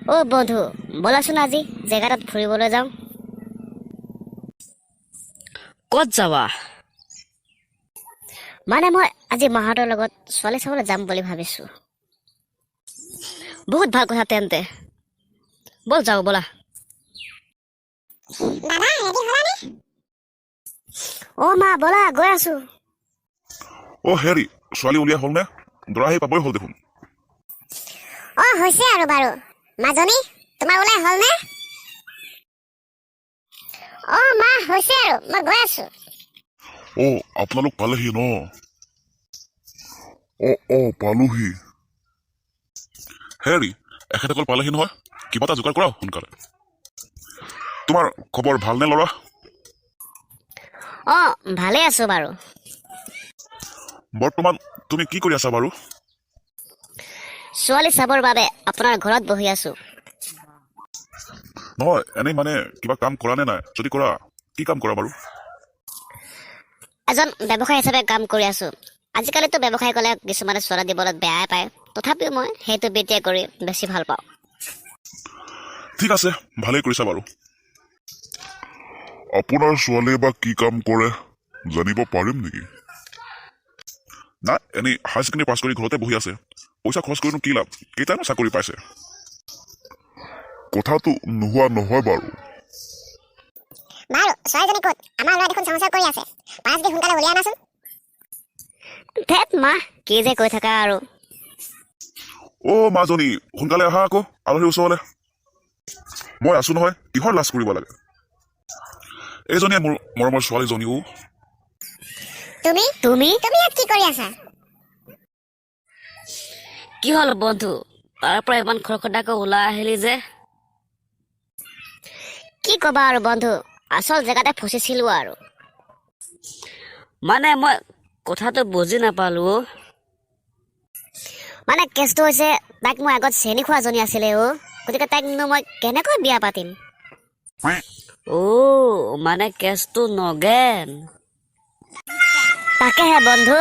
অ বন্ধু, বলাচোন আজি জেগা এটাত ফুৰিবলৈ যাওঁ। ক'ত যাবা? মানে মই আজি মাহঁতৰ লগত ছোৱালী চাবলৈ যাম বুলি ভাবিছো। বহুত ভাল কথা তেন্তে, ব'ল যাওঁ ব'লা। অ মা বলা, গৈ আছো। অ হেৰি, ছোৱালী উলিয়া হ'ল নে? দৰা আহি পাবই হ'ল দেখোন। অ হৈছে আৰু বাৰু। মাজনী, তোমাৰ ওলাই হ'ল নে? অ মা হৈছে আৰু, মই গৈ আছো। অ আপোনালোক পালেহি ন? পালোহি। হেৰি, এখেতসকল পালেহি নহয়। কিবা এটা যোগাৰ কৰা সোনকালে। তোমাৰ খবৰ ভালনে ল'ৰা? অ ভালে আছো বাৰু। বৰ্তমান তুমি কি কৰি আছা বাৰু? ছোৱালী চাবৰ বাবে আপোনাৰ ঘৰত বহি আছো। নহয়, এনেই মানে কিবা কাম কৰা নে নাই? যদি কৰা, কি কাম কৰা বাৰু? এজন ব্যৱসায়ী হিচাপে কাম কৰি আছো। আজিকালিতো ব্যৱসায় ক'লে কিছুমানে ছোৱালী দিবলৈ বেয়াই পায়, তথাপিও মই সেইটো বৃত্তিয়ে কৰি বেছি ভাল পাওঁ। ঠিক আছে, ভালেই কৰিছা বাৰু। আপোনাৰ ছোৱালীয়ে বা কি কাম কৰে জানিব পাৰিম নেকি? নাই, এনেই হায়াৰ ছেকেণ্ডেৰী পাছ কৰি ঘৰতে বহি আছে। পইচা খৰচ কৰিনো কি লাভ? কেইটানো চাকৰি পাইছে। কথাটো নোহোৱা নহয় বাৰু। বাৰু ছোৱালীজনী ক'ত? আমাৰ ল'ৰাই দেখোন চামচাৰ কৰি আছে। পাঁচ দি সোনকালে উলিয়াই আনাচোন। ধেত মা, কি যে কৈ থাকা আৰু। অ মাজনী, সোনকালে আহা আকৌ আলহীৰ ওচৰলে। মই আছো নহয়, কিহৰ লাজ কৰিব লাগে? এইজনীয়ে মোৰ মৰমৰ ছোৱালীজনীও। তুমি তুমি তুমি ইয়াত কি কৰি আছা? কি হ'ল বন্ধু, তাৰ পৰা ইমান খৰখেদাকৈ ওলাই আহিলি যে? কি কবা আৰু বন্ধু, আচল জেগাতে ফচিছিলো আৰু। মানে মই কথাটো বুজি নাপালো অ। মানে কেছটো হৈছে, তাইক মই আগত চেনি খোৱা জনী আছিলে অ। গতিকে তাইকনো মই কেনেকৈ বিয়া পাতিম? অ মানে কেছটো নগেন। তাকেহে বন্ধু।